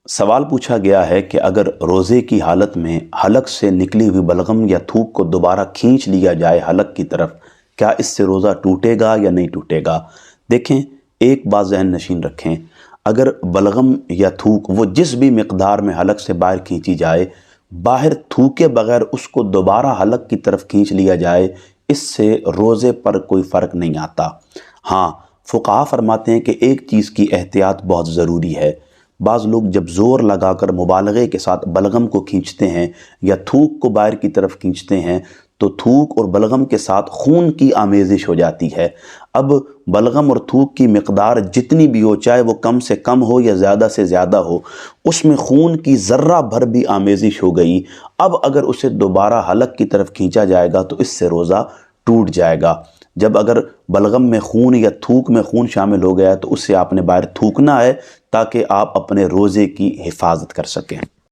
سوال پوچھا گیا ہے کہ اگر روزے کی حالت میں حلق سے نکلی ہوئی بلغم یا تھوک کو دوبارہ کھینچ لیا جائے حلق کی طرف، کیا اس سے روزہ ٹوٹے گا یا نہیں ٹوٹے گا؟ دیکھیں، ایک بات ذہن نشین رکھیں، اگر بلغم یا تھوک وہ جس بھی مقدار میں حلق سے باہر کھینچی جائے، باہر تھوکے بغیر اس کو دوبارہ حلق کی طرف کھینچ لیا جائے، اس سے روزے پر کوئی فرق نہیں آتا۔ ہاں، فقہا فرماتے ہیں کہ ایک چیز کی احتیاط بہت ضروری ہے۔ بعض لوگ جب زور لگا کر مبالغے کے ساتھ بلغم کو کھینچتے ہیں یا تھوک کو باہر کی طرف کھینچتے ہیں تو تھوک اور بلغم کے ساتھ خون کی آمیزش ہو جاتی ہے۔ اب بلغم اور تھوک کی مقدار جتنی بھی ہو، چاہے وہ کم سے کم ہو یا زیادہ سے زیادہ ہو، اس میں خون کی ذرہ بھر بھی آمیزش ہو گئی، اب اگر اسے دوبارہ حلق کی طرف کھینچا جائے گا تو اس سے روزہ ٹوٹ جائے گا۔ جب اگر بلغم میں خون یا تھوک میں خون شامل ہو گیا تو اس سے آپ نے باہر تھوکنا ہے تاکہ آپ اپنے روزے کی حفاظت کر سکیں۔